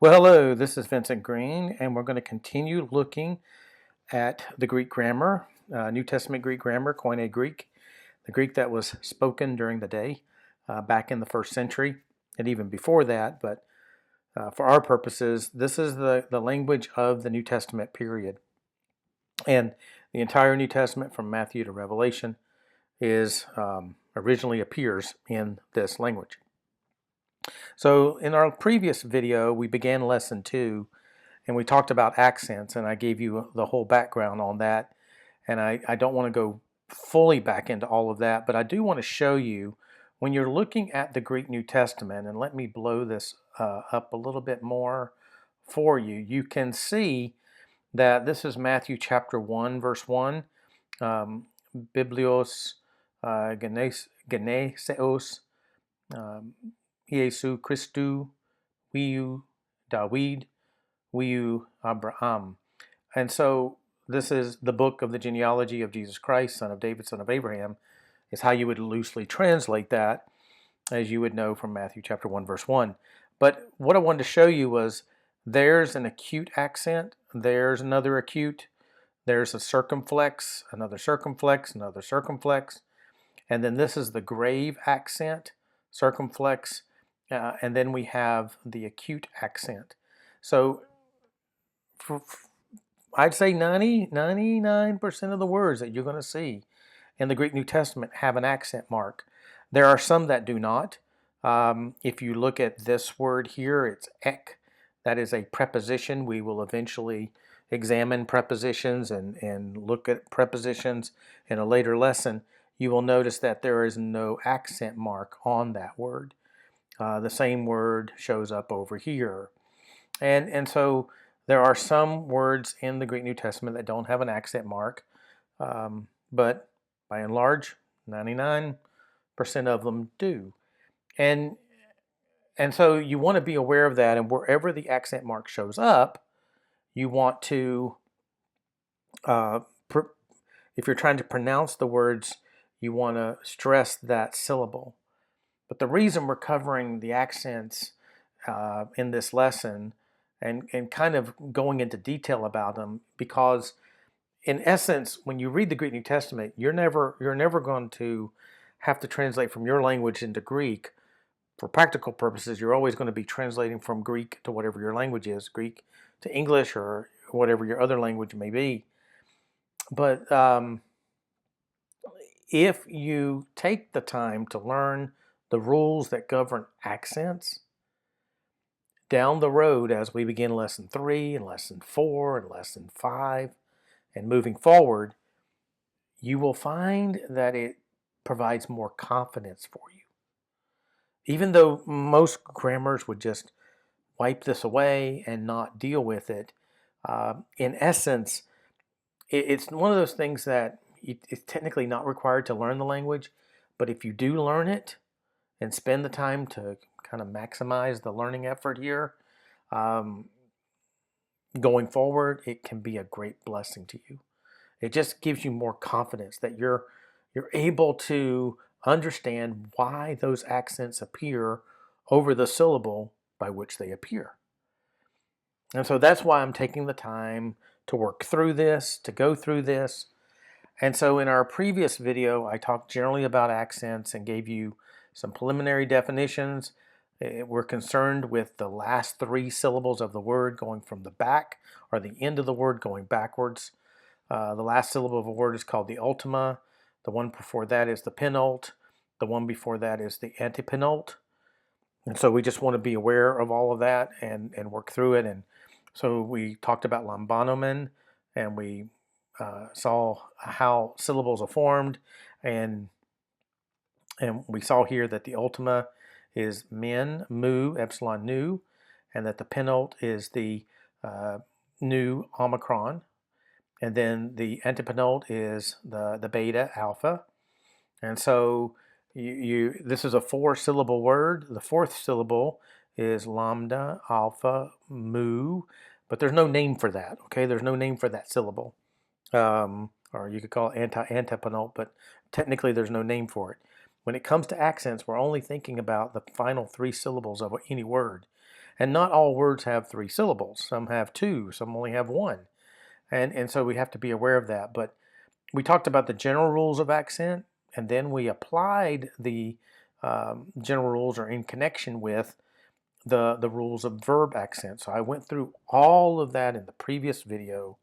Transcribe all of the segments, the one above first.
Well, hello, this is Vincent Green, and we're going to continue looking at the Greek grammar, New Testament Greek grammar, Koine Greek, the Greek that was spoken during the day back in the first century and even before that. But for our purposes, this is the language of the New Testament period. And the entire New Testament from Matthew to Revelation is originally appears in this language. So in our previous video, we began lesson 2 and we talked about accents, and I gave you the whole background on that. And I don't want to go fully back into all of that, but I do want to show you when you're looking at the Greek New Testament, and let me blow this up a little bit more for you. You can see that this is Matthew chapter 1, verse 1. Biblios geneseos Iesu Christu Viu David Viu Abraham. And so this is the book of the genealogy of Jesus Christ, son of David, son of Abraham, is how you would loosely translate that, as you would know from Matthew chapter 1, verse 1. But what I wanted to show you was there's an acute accent, there's another acute, there's a circumflex, another circumflex, another circumflex, and then this is the grave accent, circumflex, and then we have the acute accent. So I'd say 99% of the words that you're going to see in the Greek New Testament have an accent mark. There are some that do not. If you look at this word here, it's ek. That is a preposition. We will eventually examine prepositions and look at prepositions in a later lesson. You will notice that there is no accent mark on that word. The same word shows up over here. And so there are some words in the Greek New Testament that don't have an accent mark, but by and large, 99% of them do. And so you want to be aware of that, and wherever the accent mark shows up, you want to, if you're trying to pronounce the words, you want to stress that syllable. But the reason we're covering the accents in this lesson and kind of going into detail about them, because in essence, when you read the Greek New Testament, you're never going to have to translate from your language into Greek. For practical purposes, you're always going to be translating from Greek to whatever your language is, Greek to English or whatever your other language may be. But if you take the time to learn the rules that govern accents, down the road as we begin lesson 3 and lesson 4 and lesson 5 and moving forward, you will find that it provides more confidence for you. Even though most grammars would just wipe this away and not deal with it, in essence, it's one of those things that it's technically not required to learn the language, but if you do learn it and spend the time to kind of maximize the learning effort here, going forward, it can be a great blessing to you. It just gives you more confidence that you're able to understand why those accents appear over the syllable by which they appear. And so that's why I'm taking the time to work through this, to go through this. And so in our previous video, I talked generally about accents and gave you some preliminary definitions. We're concerned with the last 3 syllables of the word going from the back, or the end of the word going backwards. The last syllable of a word is called the ultima. The one before that is the penult. The one before that is the antepenult. And so we just want to be aware of all of that and work through it. And so we talked about lambonomen, and we saw how syllables are formed. And we saw here that the ultima is men, mu, epsilon, nu, and that the penult is the nu, omicron. And then the antepenult is the beta, alpha. And so this is a 4-syllable word. The 4th syllable is lambda, alpha, mu, but there's no name for that, okay? There's no name for that syllable. Or you could call it antepenult, but technically there's no name for it. When it comes to accents, we're only thinking about the final 3 syllables of any word. And not all words have 3 syllables. Some have 2, some only have 1. And so we have to be aware of that. But we talked about the general rules of accent, and then we applied the general rules or in connection with the rules of verb accent. So I went through all of that in the previous video.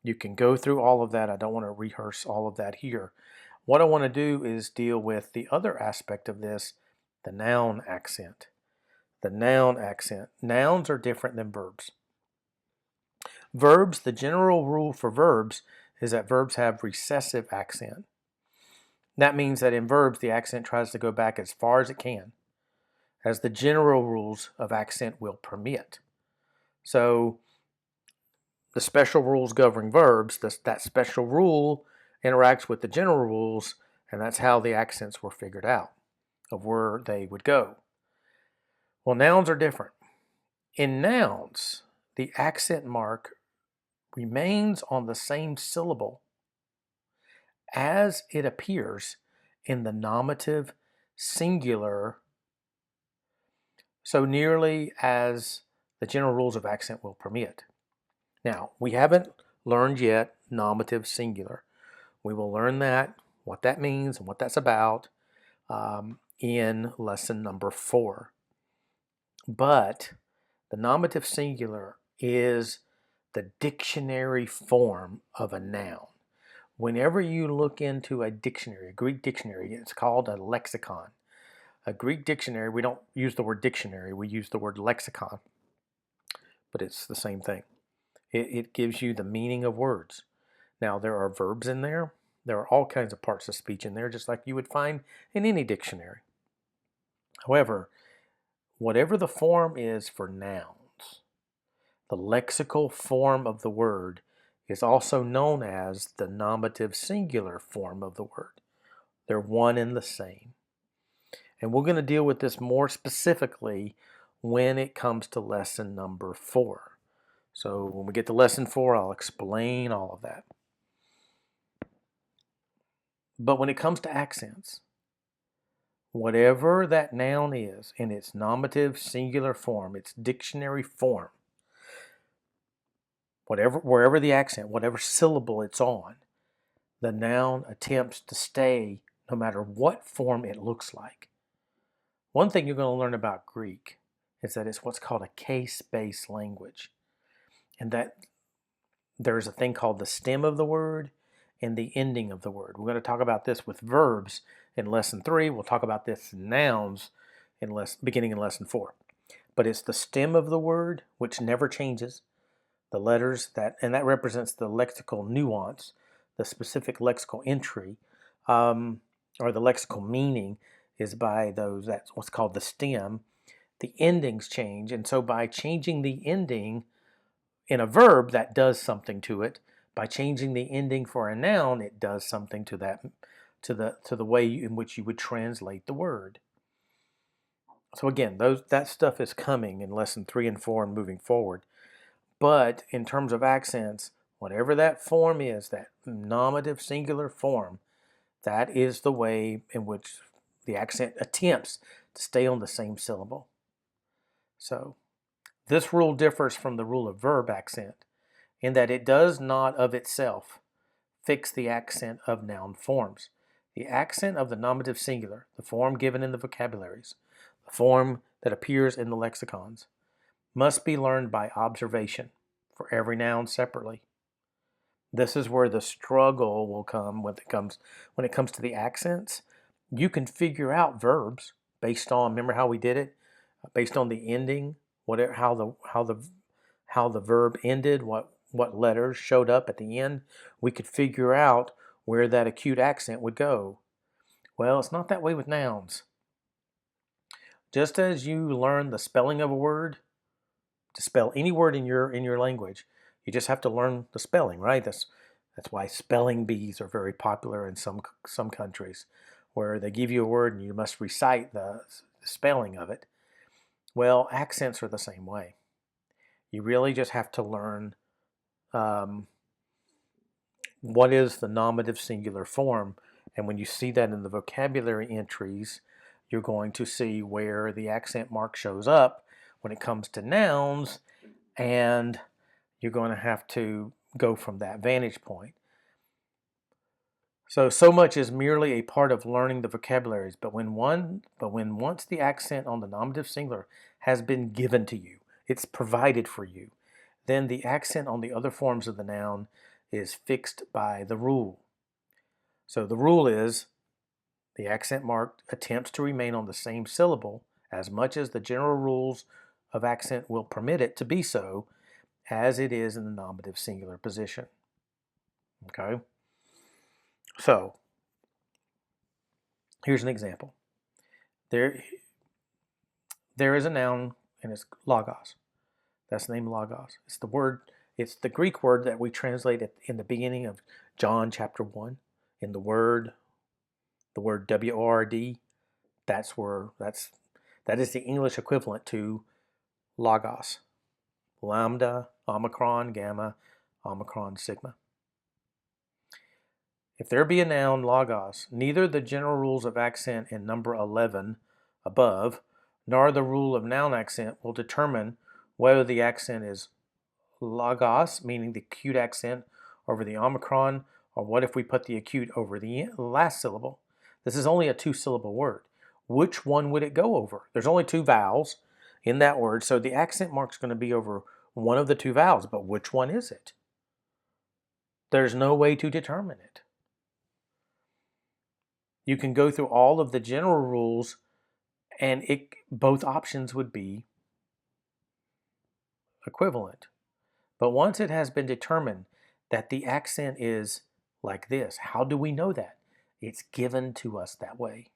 You can go through all of that. I don't want to rehearse all of that here. What I want to do is deal with the other aspect of this, the noun accent. The noun accent. Nouns are different than verbs. Verbs, the general rule for verbs is that verbs have recessive accent. That means that in verbs, the accent tries to go back as far as it can, as the general rules of accent will permit. So the special rules governing verbs, that special rule interacts with the general rules, and that's how the accents were figured out, of where they would go. Well, nouns are different. In nouns, the accent mark remains on the same syllable as it appears in the nominative singular, so nearly as the general rules of accent will permit. Now, we haven't learned yet nominative singular. We will learn that, what that means and what that's about in lesson number 4. But the nominative singular is the dictionary form of a noun. Whenever you look into a dictionary, a Greek dictionary, it's called a lexicon. A Greek dictionary, we don't use the word dictionary, we use the word lexicon, but it's the same thing. It gives you the meaning of words. Now, there are verbs in there. There are all kinds of parts of speech in there, just like you would find in any dictionary. However, whatever the form is for nouns, the lexical form of the word is also known as the nominative singular form of the word. They're one and the same. And we're going to deal with this more specifically when it comes to lesson number 4. So when we get to lesson 4, I'll explain all of that. But when it comes to accents, whatever that noun is in its nominative singular form, its dictionary form, wherever the accent, whatever syllable it's on, the noun attempts to stay no matter what form it looks like. One thing you're going to learn about Greek is that it's what's called a case-based language. And that there's a thing called the stem of the word and the ending of the word. We're going to talk about this with verbs in lesson 3. We'll talk about this in nouns beginning in lesson 4. But it's the stem of the word, which never changes. The letters and that represents the lexical nuance, the specific lexical entry, or the lexical meaning is by those, that's what's called the stem. The endings change, and so by changing the ending in a verb, that does something to it. By changing the ending for a noun, it does something to that, to the way in which you would translate the word. So again, that stuff is coming in lesson 3 and 4 and moving forward. But in terms of accents, whatever that form is, that nominative singular form, that is the way in which the accent attempts to stay on the same syllable. So this rule differs from the rule of verb accent in that it does not of itself fix the accent of noun forms. The accent of the nominative singular, the form given in the vocabularies, the form that appears in the lexicons, must be learned by observation for every noun separately. This is where the struggle will come when it comes to the accents. You can figure out verbs based on, remember how we did it? Based on the ending, how the verb ended, what letters showed up at the end. We could figure out where that acute accent would go. Well, it's not that way with nouns. Just as you learn the spelling of a word, to spell any word in your language, you just have to learn the spelling, right? That's why spelling bees are very popular in some countries, where they give you a word and you must recite the spelling of it. Well, accents are the same way. You really just have to learn what is the nominative singular form, and when you see that in the vocabulary entries, you're going to see where the accent mark shows up when it comes to nouns, and you're going to have to go from that vantage point. So much is merely a part of learning the vocabularies, but when once the accent on the nominative singular has been given to you, it's provided for you, then the accent on the other forms of the noun is fixed by the rule. So the rule is the accent mark attempts to remain on the same syllable as much as the general rules of accent will permit it to be so, as it is in the nominative singular position. Okay? So, here's an example. There is a noun, and it's logos. That's the name logos. It's the Greek word that we translate in the beginning of John chapter 1. In the word W-O-R-D, that is the English equivalent to logos. Lambda, omicron, gamma, omicron, sigma. If there be a noun logos, neither the general rules of accent in number 11 above, nor the rule of noun accent will determine whether the accent is logos, meaning the acute accent over the omicron, or what if we put the acute over the last syllable. This is only a two-syllable word. Which one would it go over? There's only two vowels in that word, so the accent mark is going to be over one of the two vowels, but which one is it? There's no way to determine it. You can go through all of the general rules, and both options would be equivalent. But once it has been determined that the accent is like this, how do we know that? It's given to us that way.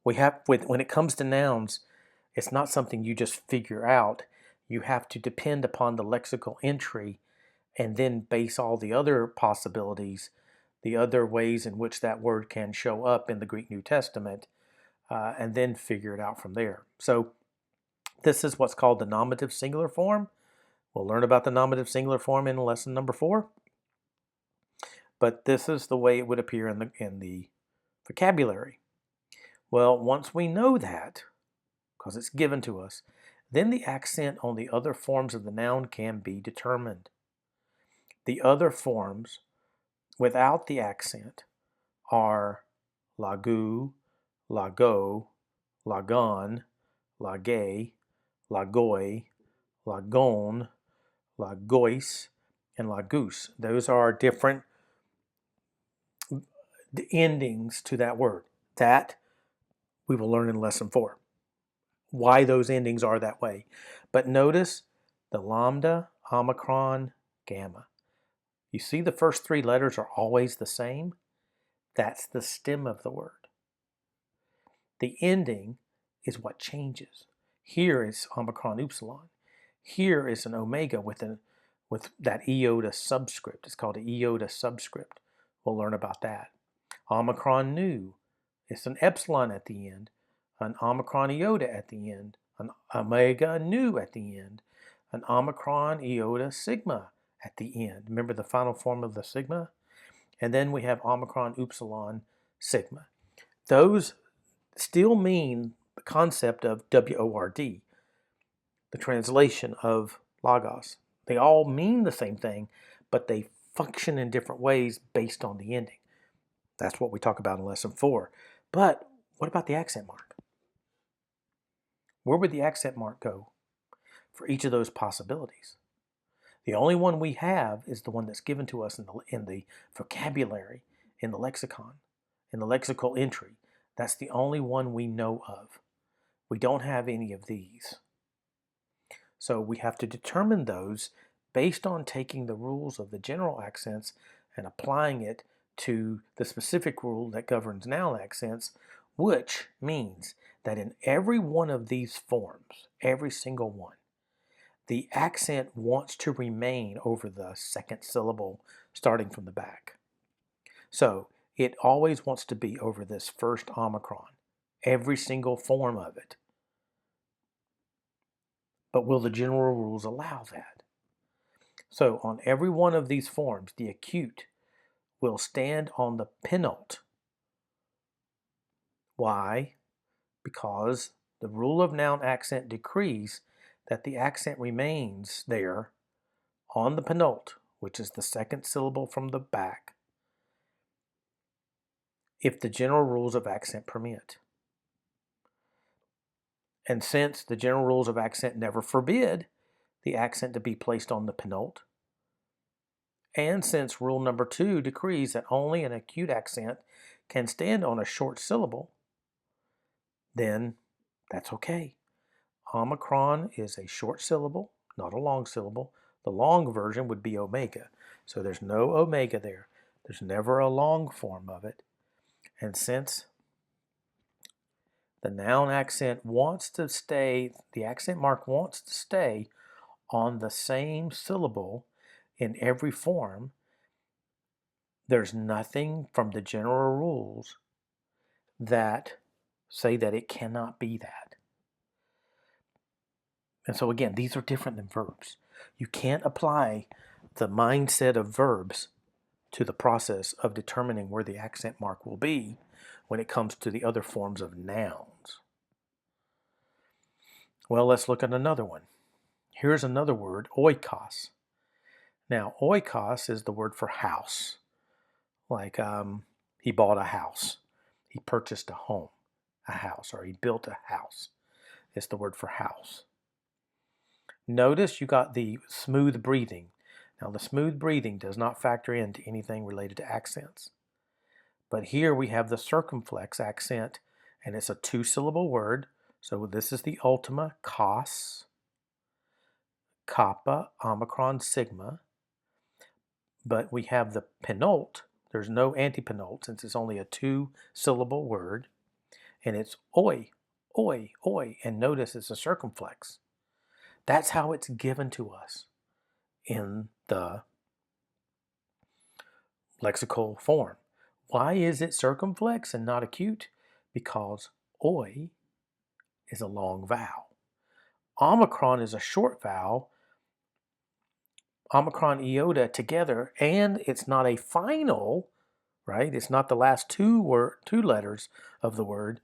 When it comes to nouns, it's not something you just figure out. You have to depend upon the lexical entry and then base all the other possibilities, the other ways in which that word can show up in the Greek New Testament, and then figure it out from there. So this is what's called the nominative singular form. We'll learn about the nominative singular form in lesson number 4. But this is the way it would appear in the vocabulary. Well, once we know that, because it's given to us, then the accent on the other forms of the noun can be determined. The other forms without the accent are lagu, lago, lagon, lagay, lagoi, lagon, lagois, and lagoose. Those are different endings to that word. That we will learn in lesson 4. Why those endings are that way. But notice the lambda, omicron, gamma. You see the first 3 letters are always the same? That's the stem of the word. The ending is what changes. Here is omicron upsilon. Here is an omega with that iota subscript. It's called an iota subscript. We'll learn about that. Omicron nu. It's an epsilon at the end, an omicron iota at the end, an omega nu at the end, an omicron iota sigma at the end. Remember the final form of the sigma? And then we have omicron upsilon sigma. Those still mean the concept of W-O-R-D, the translation of logos. They all mean the same thing, but they function in different ways based on the ending. That's what we talk about in lesson 4. But what about the accent mark? Where would the accent mark go for each of those possibilities? The only one we have is the one that's given to us in the vocabulary, in the lexicon, in the lexical entry. That's the only one we know of. We don't have any of these. So we have to determine those based on taking the rules of the general accents and applying it to the specific rule that governs noun accents, which means that in every one of these forms, every single one, the accent wants to remain over the second syllable starting from the back. So it always wants to be over this first omicron, every single form of it. But will the general rules allow that? So on every one of these forms, the acute will stand on the penult. Why? Because The rule of noun accent decrees that the accent remains there on the penult, which is the second syllable from the back, if the general rules of accent permit. And since the general rules of accent never forbid the accent to be placed on the penult, and since rule number 2 decrees that only an acute accent can stand on a short syllable, then that's okay. Omicron is a short syllable, not a long syllable. The long version would be omega. So there's no omega there. There's never a long form of it. And since the noun accent wants to stay, the accent mark wants to stay on the same syllable in every form, there's nothing from the general rules that say that it cannot be that. And so again, these are different than verbs. You can't apply the mindset of verbs to the process of determining where the accent mark will be when it comes to the other forms of nouns. Well, let's look at another one. Here's another word, oikos. Now, oikos is the word for house. Like he bought a house. He purchased a home, a house, or he built a house. It's the word for house. Notice you got the smooth breathing. Now, the smooth breathing does not factor into anything related to accents. But here we have the circumflex accent, and it's a two-syllable word. So this is the ultima, cos, kappa, omicron, sigma. But we have the penult. There's no antipenult since it's only a two-syllable word. And it's oi, oi, oi. And notice it's a circumflex. That's how it's given to us in the lexical form. Why is it circumflex and not acute? Because oi is a long vowel. Omicron is a short vowel. Omicron iota together, and it's not a final, right? It's not the last two letters of the word.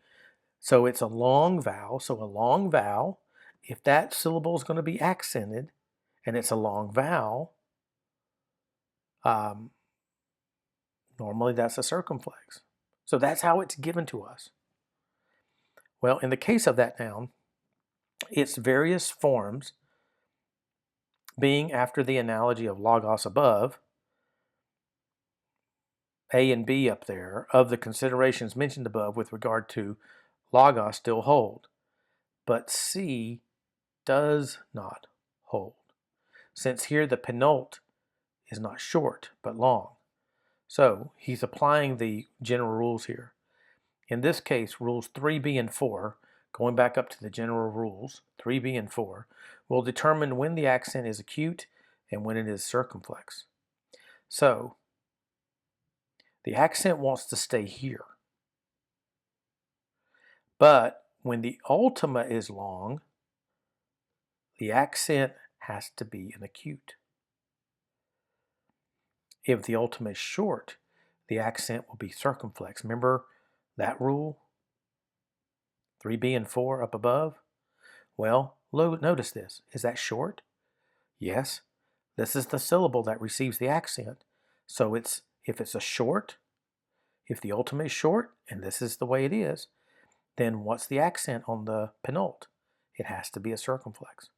So it's a long vowel. So a long vowel, if that syllable is going to be accented, and it's a long vowel, normally that's a circumflex. So that's how it's given to us. Well, in the case of that noun, its various forms, being after the analogy of logos above, A and B up there, of the considerations mentioned above with regard to logos still hold. But C does not hold, since here the penult is not short, but long. So he's applying the general rules here. In this case, rules 3b and 4, going back up to the general rules, 3b and 4, will determine when the accent is acute and when it is circumflex. So the accent wants to stay here. But when the ultima is long, the accent has to be an acute. If the ultima is short, the accent will be circumflex. Remember that rule? 3b and 4 up above? Well, notice this. Is that short? Yes. This is the syllable that receives the accent. So if it's a short, if the ultima is short, and this is the way it is, then what's the accent on the penult? It has to be a circumflex.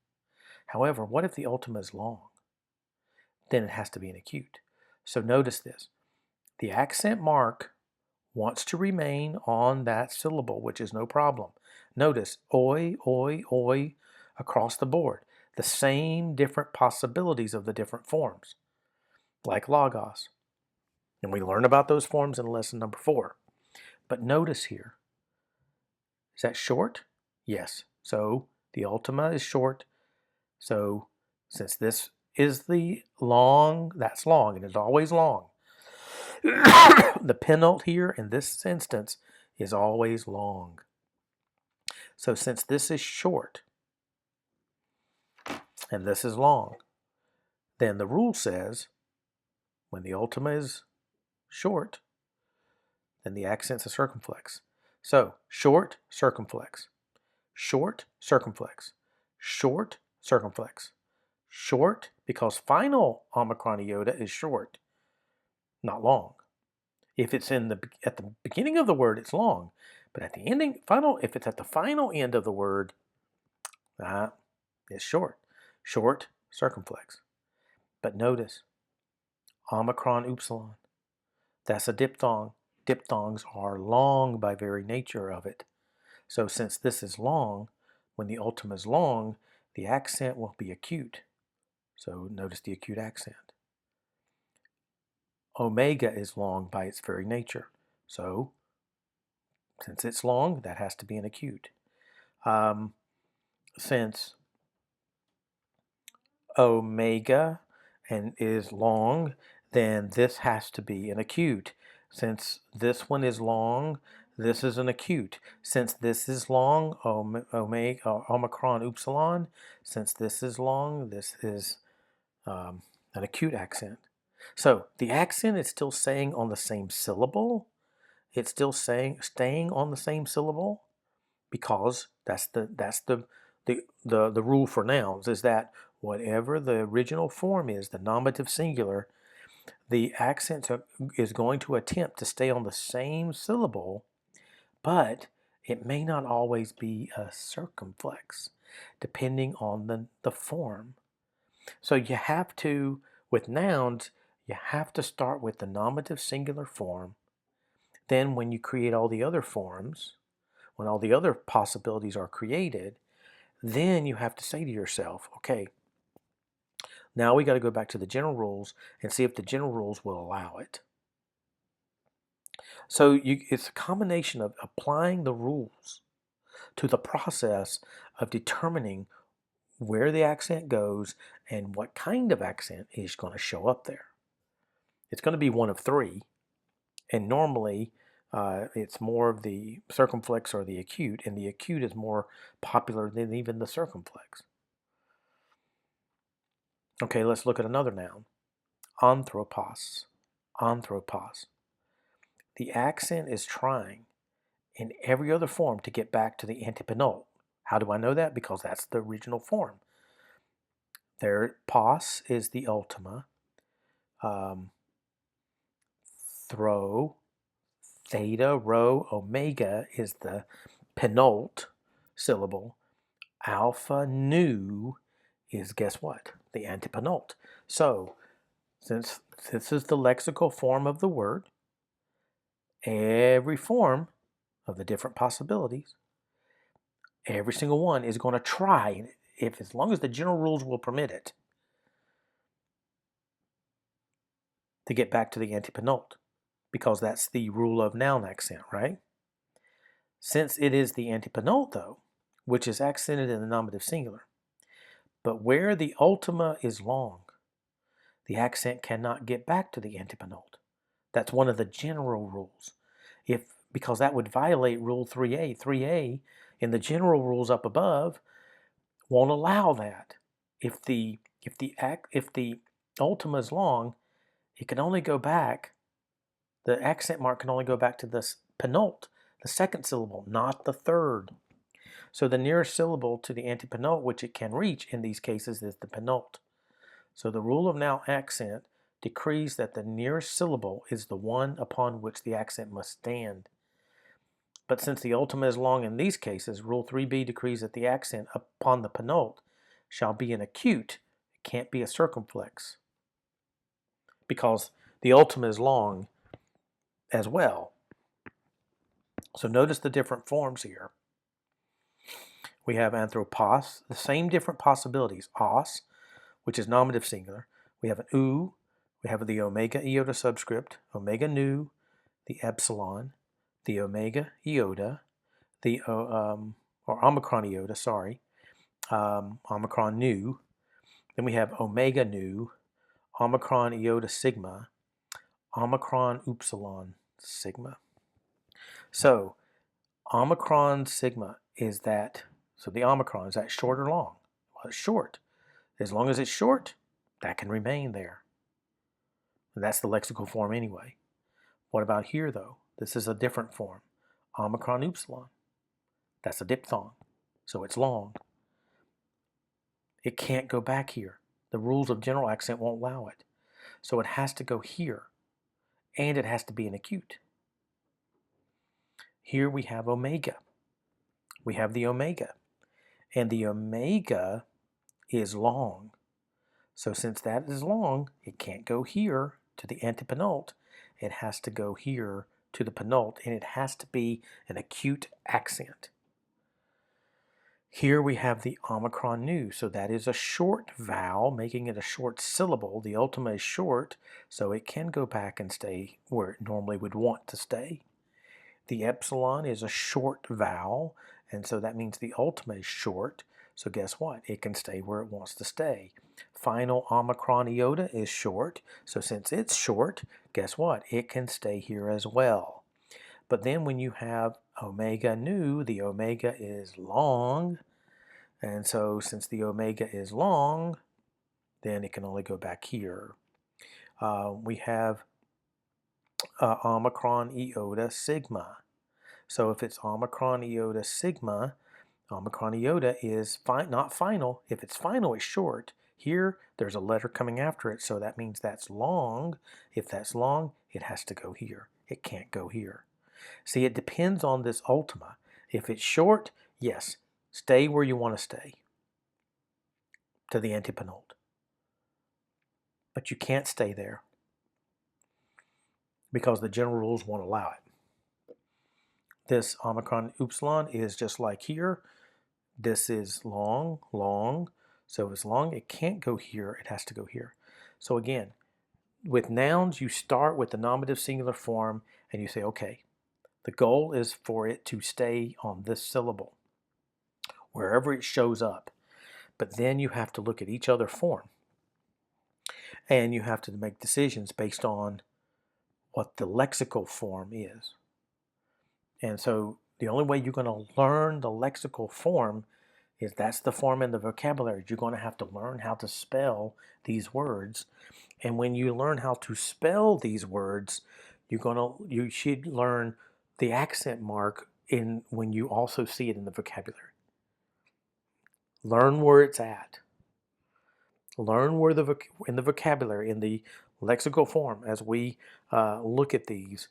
However, what if the ultima is long? Then it has to be an acute. So notice this. The accent mark wants to remain on that syllable, which is no problem. Notice oi, oi, oi across the board. The same different possibilities of the different forms, like logos. And we learn about those forms in lesson number 4. But notice here, is that short? Yes. So the ultima is short. So since this is the long, that's long, and it's always long. The penult here in this instance is always long. So since this is short and this is long, then the rule says when the ultima is short, then the accent's a circumflex. So short, circumflex. Short, circumflex. Short, circumflex. Short, because final Omicron iota is short, not long. If it's at the beginning of the word, it's long. But at the ending, if it's at the final end of the word, it's short. Short, circumflex. But notice, Omicron upsilon. That's a diphthong. Diphthongs are long by very nature of it. So since this is long, when the ultima is long, the accent will be acute. So notice the acute accent. Omega is long by its very nature. So since it's long, that has to be an acute. Since omega and is long, then this has to be an acute. Since this one is long, this is an acute. Since this is long, omicron upsilon. Since this is long, this is an acute accent. So the accent is still staying on the same syllable. It's still staying on the same syllable, because that's the rule for nouns, is that whatever the original form is, the nominative singular, the accent is going to attempt to stay on the same syllable, but it may not always be a circumflex, depending on the form. So you have to, with nouns, you have to start with the nominative singular form. Then when you create all the other forms, when all the other possibilities are created, then you have to say to yourself, okay, now we got to go back to the general rules and see if the general rules will allow it. So it's a combination of applying the rules to the process of determining where the accent goes and what kind of accent is going to show up there. It's going to be one of three, and normally it's more of the circumflex or the acute, and the acute is more popular than even the circumflex. Okay, let's look at another noun. Anthropos. Anthropos. The accent is trying in every other form to get back to the antepenult. How do I know that? Because that's the original form. There, pos is the ultima. Throw, theta, rho, omega is the penult syllable. Alpha, nu is, guess what? The antepenult. So, since this is the lexical form of the word, every form of the different possibilities, every single one is going to try, as long as the general rules will permit it, to get back to the antepenult, because that's the rule of noun accent, right? Since it is the antepenult, though, which is accented in the nominative singular, but where the ultima is long, the accent cannot get back to the antepenult. That's one of the general rules. Because that would violate Rule 3a. 3a in the general rules up above won't allow that. If the ultima is long, it can only go back. The accent mark can only go back to the penult, the second syllable, not the third. So the nearest syllable to the antepenult which it can reach in these cases is the penult. So the rule of noun accent decrees that the nearest syllable is the one upon which the accent must stand. But since the ultima is long in these cases, Rule 3b decrees that the accent upon the penult shall be an acute. It can't be a circumflex, because the ultima is long as well. So notice the different forms here. We have anthropos, the same different possibilities. Os, which is nominative singular. We have an u. We have the omega iota subscript, omega nu, the epsilon, the omega iota, the or omicron iota, sorry, omicron nu. Then we have omega nu, omicron iota sigma, omicron upsilon sigma. So omicron sigma is that, so the omicron, is that short or long? Well, it's short. As long as it's short, that can remain there. And that's the lexical form anyway. What about here, though? This is a different form. Omicron upsilon. That's a diphthong. so it's long. It can't go back here. The rules of general accent won't allow it. So it has to go here, and it has to be an acute. Here we have omega. We have the omega, and the omega is long. So since that is long, it can't go here to the antepenult. It has to go here to the penult, and it has to be an acute accent. Here we have the omicron nu, so that is a short vowel, making it a short syllable. The ultima is short, so it can go back and stay where it normally would want to stay. The epsilon is a short vowel, and so that means the ultima is short. So guess what? It can stay where it wants to stay. Final omicron iota is short, so since it's short, guess what? It can stay here as well. But then when you have omega nu, the omega is long, and so since the omega is long, then it can only go back here. We have omicron iota sigma. So if it's omicron iota sigma, omicron iota is not final. If it's final, it's short. Here, there's a letter coming after it, so that means that's long. If that's long, it has to go here. It can't go here. See, it depends on this ultima. If it's short, yes, stay where you want to stay, to the antepenult. But you can't stay there because the general rules won't allow it. This omicron upsilon is just like here. This is long, long. So if it's long, it can't go here. It has to go here. So again, with nouns, you start with the nominative singular form and you say, okay, the goal is for it to stay on this syllable, wherever it shows up. But then you have to look at each other form. And you have to make decisions based on what the lexical form is. And so the only way you're going to learn the lexical form is that's the form in the vocabulary. You're going to have to learn how to spell these words. And when you learn how to spell these words, you should learn the accent mark when you also see it in the vocabulary. Learn where it's at. Learn where in the vocabulary, in the lexical form, as we look at these,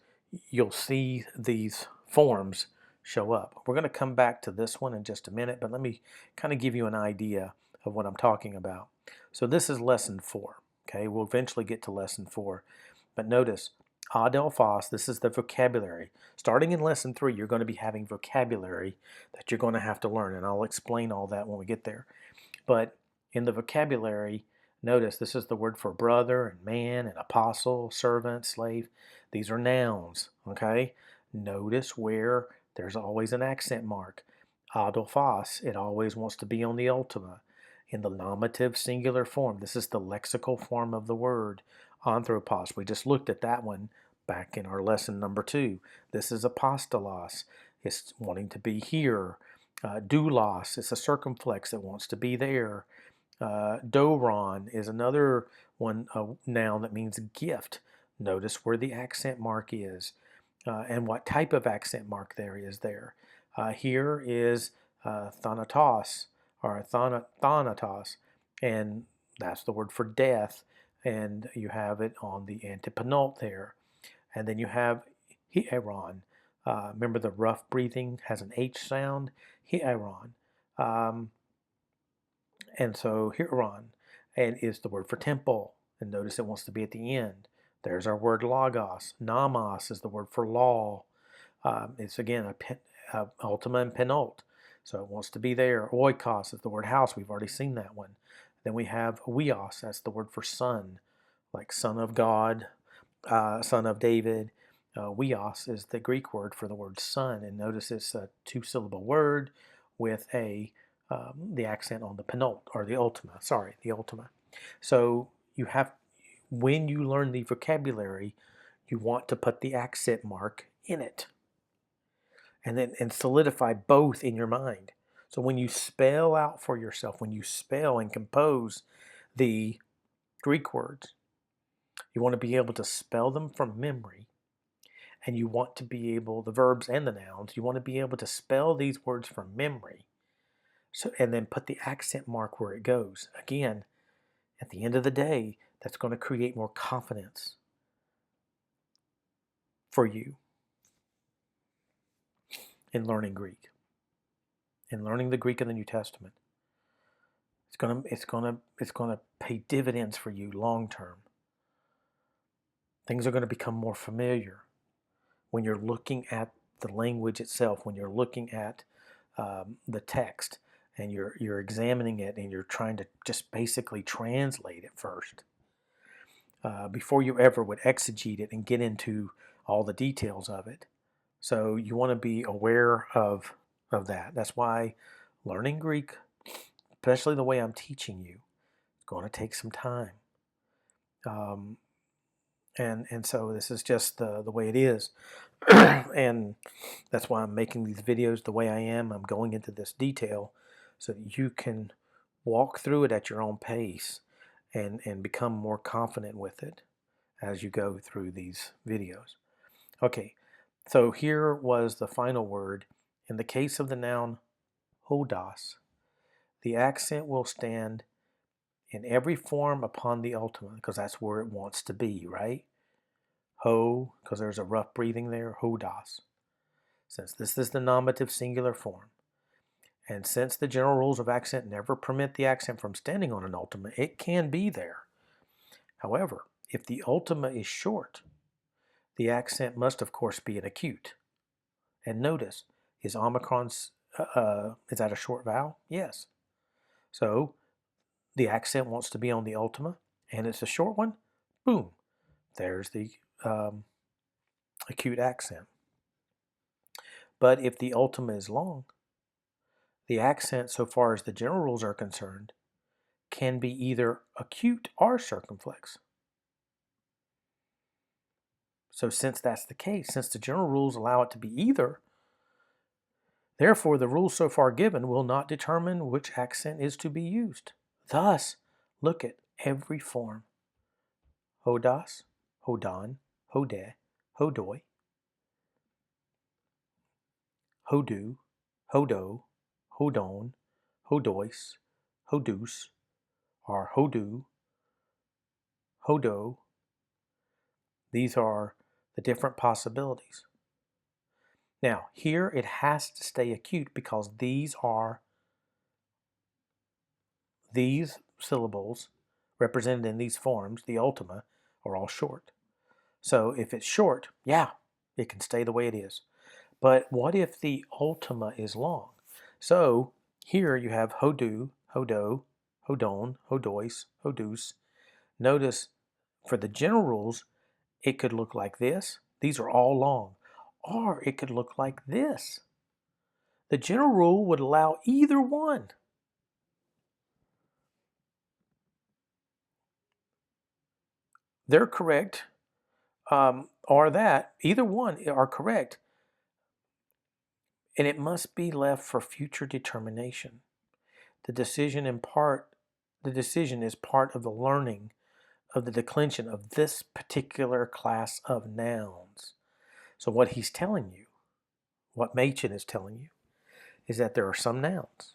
you'll see these forms show up. We're going to come back to this one in just a minute, but let me kind of give you an idea of what I'm talking about. So this is lesson 4. Okay, we'll eventually get to lesson 4. But notice, adelphos, this is the vocabulary. Starting in lesson 3, you're going to be having vocabulary that you're going to have to learn, and I'll explain all that when we get there. But in the vocabulary, notice this is the word for brother and man and apostle, servant, slave. These are nouns, okay? Notice where there's always an accent mark. Adelphos, it always wants to be on the ultima. In the nominative singular form, this is the lexical form of the word. Anthropos, we just looked at that one back in our lesson number 2. This is apostolos, it's wanting to be here. Doulos, it's a circumflex that wants to be there. Doron is another one, a noun that means gift. Notice where the accent mark is and what type of accent mark there is there. Here is thanatos, or thanatos, and that's the word for death, and you have it on the antepenult there. And then you have hieron. Remember the rough breathing has an H sound? Hieron. And so hieron and is the word for temple. And notice it wants to be at the end. There's our word logos. Nomos is the word for law. It's again a ultima and penult. So it wants to be there. Oikos is the word house. We've already seen that one. Then we have weos. That's the word for son, like son of God, son of David. Weos is the Greek word for the word son. And notice it's a 2-syllable word with the accent on the penult, or the ultima. Sorry, the ultima. So you have, when you learn the vocabulary, you want to put the accent mark in it. And solidify both in your mind. So when you spell out for yourself, when you spell and compose the Greek words, you want to be able to spell them from memory, and you want to be able, the verbs and the nouns, you want to be able to spell these words from memory So, and then put the accent mark where it goes. Again, at the end of the day, that's going to create more confidence for you in learning Greek, in learning the Greek of the New Testament. It's gonna pay dividends for you long term. Things are going to become more familiar when you're looking at the language itself, when you're looking at the text, and you're examining it, and you're trying to just basically translate it first before you ever would exegete it and get into all the details of it. So you want to be aware of that. That's why learning Greek, especially the way I'm teaching you, is going to take some time. Um, and so this is just the way it is. And that's why I'm making these videos the way I am. I'm going into this detail so that you can walk through it at your own pace and become more confident with it as you go through these videos. Okay, so here was the final word. In the case of the noun hodos, the accent will stand in every form upon the ultimate, because that's where it wants to be, right? Ho, because there's a rough breathing there, hodos. Since this is the nominative singular form, and since the general rules of accent never permit the accent from standing on an ultima, it can be there. However, if the ultima is short, the accent must of course be an acute. And notice, is omicron's, is that a short vowel? Yes. So the accent wants to be on the ultima, and it's a short one. Boom, there's the acute accent. But if the ultima is long, the accent, so far as the general rules are concerned, can be either acute or circumflex. So since that's the case, since the general rules allow it to be either, therefore the rules so far given will not determine which accent is to be used. Thus, look at every form. Hodas, hodon, hode, hodoi, hodu, hodo, hodon, hodois, hodus, or hodu, hodo. These are the different possibilities. Now, here it has to stay acute because these syllables represented in these forms, the ultima, are all short. So if it's short, yeah, it can stay the way it is. But what if the ultima is long? So here you have hodu, hodo, hodon, hodois, hodus. Notice for the general rules, it could look like this. These are all long. Or it could look like this. The general rule would allow either one. They're correct, or that. Either one are correct. And it must be left for future determination. The decision is part of the learning of the declension of this particular class of nouns. So what he's telling you, what Machen is telling you, is that there are some nouns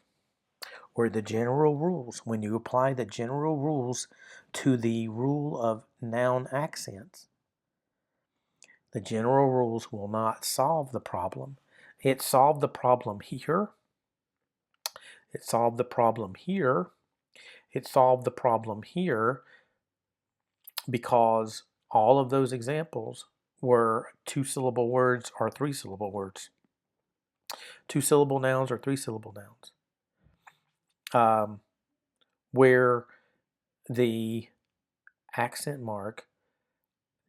where the general rules, when you apply the general rules to the rule of noun accents, the general rules will not solve the problem. It solved the problem here. It solved the problem here. It solved the problem here because all of those examples were two-syllable words or three-syllable words. Two-syllable nouns or three-syllable nouns. Where the accent mark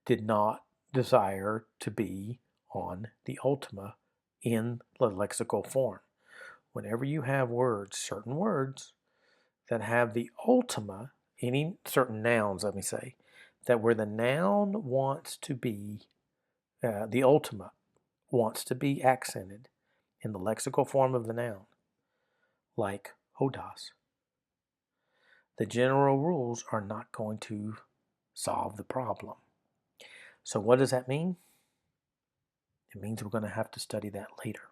did not desire to be on the ultima in the lexical form. Whenever you have words, certain words that have the ultima, any certain nouns, let me say, that where the noun wants to be, the ultima wants to be accented in the lexical form of the noun, like hodas, the general rules are not going to solve the problem. So what does that mean? It means we're going to have to study that later.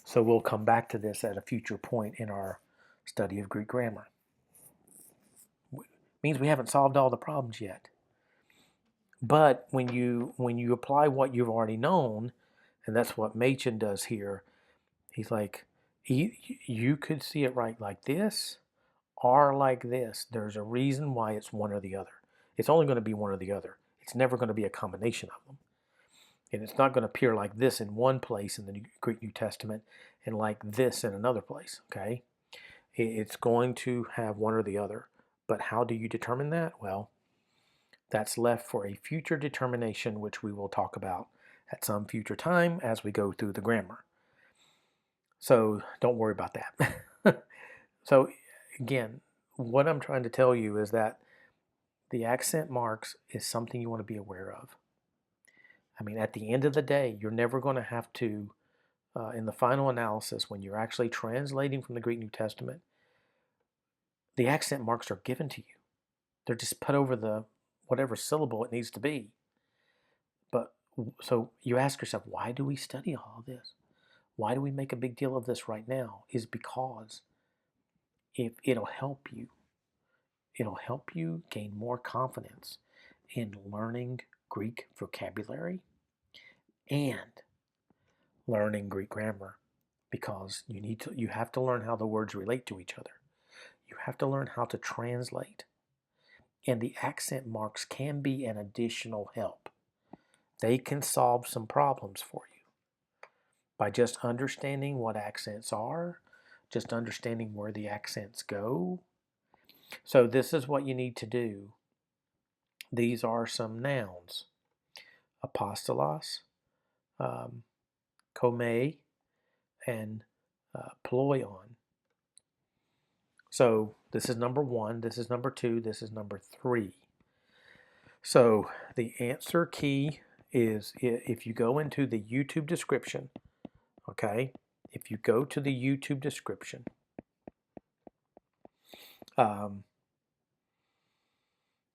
So we'll come back to this at a future point in our study of Greek grammar. It means we haven't solved all the problems yet. But when you apply what you've already known, and that's what Machen does here, he's like, you could see it right like this or like this. There's a reason why it's one or the other. It's only going to be one or the other. It's never going to be a combination of them. And it's not going to appear like this in one place in the Greek New Testament and like this in another place, okay? It's going to have one or the other. But how do you determine that? Well, that's left for a future determination, which we will talk about at some future time as we go through the grammar. So don't worry about that. So again, what I'm trying to tell you is that the accent marks is something you want to be aware of. I mean, at the end of the day, you're never going to have to, in the final analysis, when you're actually translating from the Greek New Testament, the accent marks are given to you. They're just put over the whatever syllable it needs to be. But so you ask yourself, why do we study all of this? Why do we make a big deal of this right now? Is because if it'll help you. It'll help you gain more confidence in learning Greek vocabulary and learning Greek grammar, because you have to learn how the words relate to each other. You have to learn how to translate. And the accent marks can be an additional help. They can solve some problems for you by just understanding what accents are, just understanding where the accents go. So this is what you need to do. These are some nouns: apostolos, koine, and ploion. So this is number 1, this is number 2, this is number 3. So the answer key is, if you go into the YouTube description, okay, if you go to the YouTube description,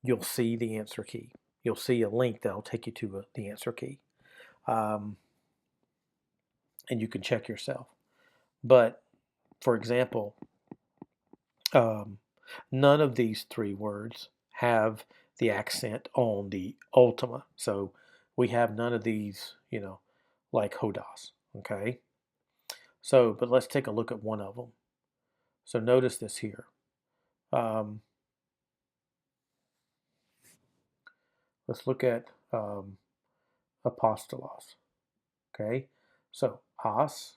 you'll see the answer key. You'll see a link that'll take you to the answer key. And you can check yourself. But, for example, none of these 3 words have the accent on the ultima. So we have none of these, like hodos, okay? So, but let's take a look at one of them. So notice this here. Let's look at apostolos, okay? So as,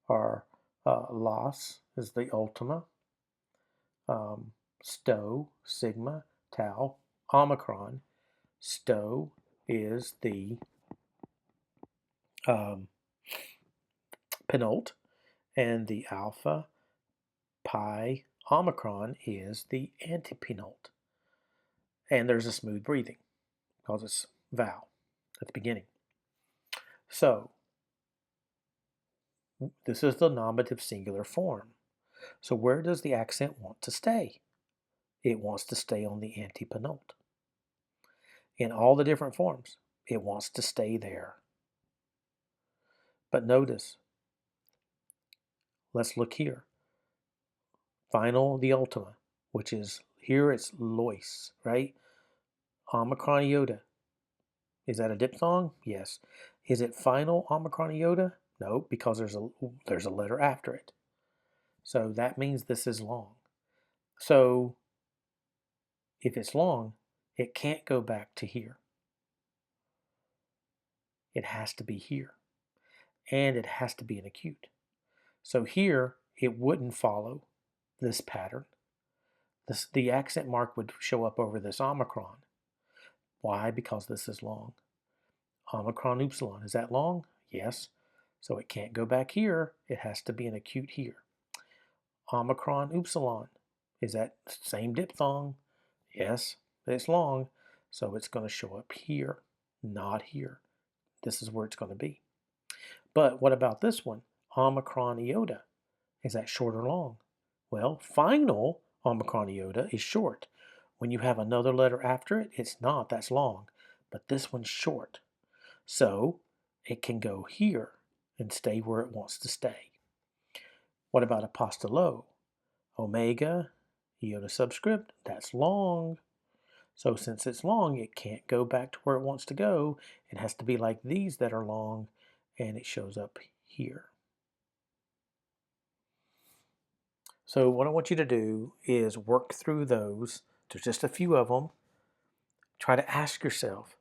or los is the ultima. Sto, sigma, tau, omicron. Sto is the penult, and the alpha, pi, omicron is the antepenult. And there's a smooth breathing because it's vowel at the beginning. So this is the nominative singular form. So where does the accent want to stay? It wants to stay on the antepenult. In all the different forms, it wants to stay there. But notice, let's look here. Final, the ultima, which is, here it's lois, right? Omicron iota. Is that a diphthong? Yes. Is it final omicron iota? No, because there's a letter after it. So that means this is long. So if it's long, it can't go back to here. It has to be here. And it has to be an acute. So here, it wouldn't follow this pattern. The accent mark would show up over this omicron. Why? Because this is long. Omicron upsilon, is that long? Yes. So it can't go back here. It has to be an acute here. Omicron upsilon, is that same diphthong? Yes, it's long. So it's going to show up here, not here. This is where it's going to be. But what about this one? Omicron iota. Is that short or long? Well, final omicron iota is short. When you have another letter after it, it's not. That's long. But this one's short. So it can go here and stay where it wants to stay. What about apostolo? Omega, iota subscript, that's long. So since it's long, it can't go back to where it wants to go. It has to be like these that are long, and it shows up here. So what I want you to do is work through those. There's just a few of them. Try to ask yourself,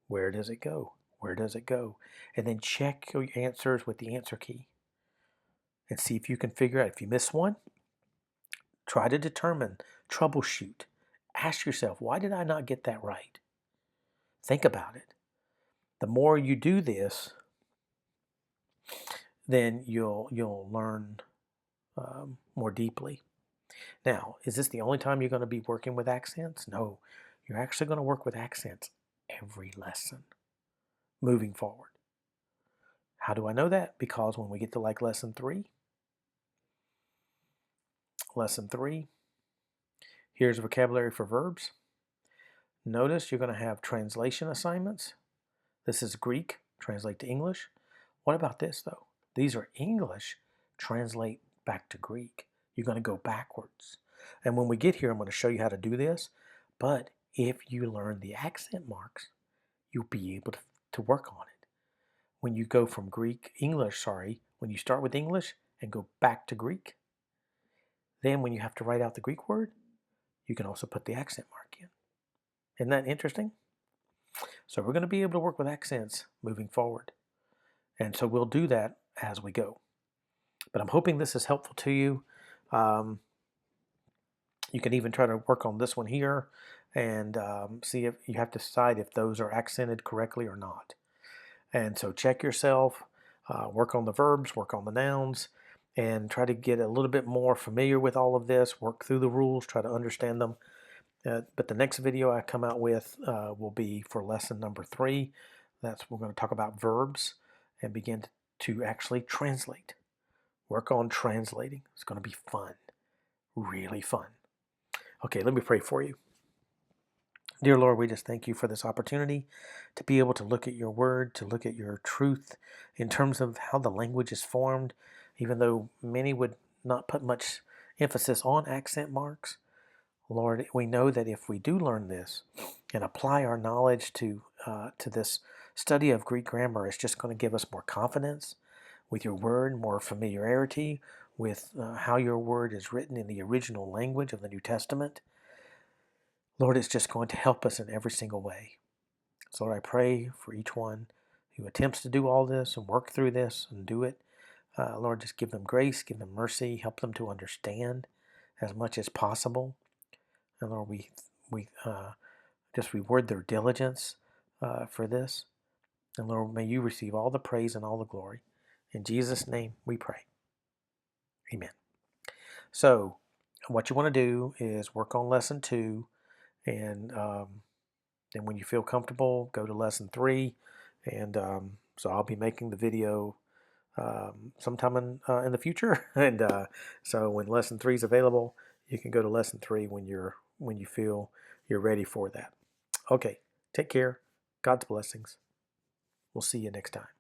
where does it go? Where does it go? And then check your answers with the answer key and see if you can figure out. If you miss one, try to determine, troubleshoot. Ask yourself, why did I not get that right? Think about it. The more you do this, then you'll learn more deeply. Now, is this the only time you're going to be working with accents? No, you're actually going to work with accents every lesson moving forward. How do I know that? Because when we get to like lesson three, here's vocabulary for verbs. Notice you're going to have translation assignments. This is Greek, translate to English. What about this though? These are English, translate back to Greek. You're going to go backwards. And when we get here, I'm going to show you how to do this. But if you learn the accent marks, you'll be able to work on it. When you go from when you start with English and go back to Greek, then when you have to write out the Greek word, you can also put the accent mark in. Isn't that interesting? So we're going to be able to work with accents moving forward. And so we'll do that as we go. But I'm hoping this is helpful to you. You can even try to work on this one here and see if you have to decide if those are accented correctly or not. And so check yourself, work on the verbs, work on the nouns, and try to get a little bit more familiar with all of this, work through the rules, try to understand them. But the next video I come out with will be for lesson number 3. We're going to talk about verbs and begin to actually translate. Work on translating. It's going to be fun, really fun. Okay, let me pray for you. Dear Lord, we just thank you for this opportunity to be able to look at your word, to look at your truth in terms of how the language is formed, even though many would not put much emphasis on accent marks. Lord, we know that if we do learn this and apply our knowledge to this study of Greek grammar, it's just going to give us more confidence with your word, more familiarity with how your word is written in the original language of the New Testament. Lord, it's just going to help us in every single way. So Lord, I pray for each one who attempts to do all this and work through this and do it. Lord, just give them grace, give them mercy, help them to understand as much as possible. And Lord, we just reward their diligence for this. And Lord, may you receive all the praise and all the glory. In Jesus' name we pray. Amen. So what you want to do is work on lesson 2, and then when you feel comfortable, go to lesson 3. And so I'll be making the video sometime in the future. And so when lesson 3 is available, you can go to lesson 3 when you feel you're ready for that. Okay, take care. God's blessings. We'll see you next time.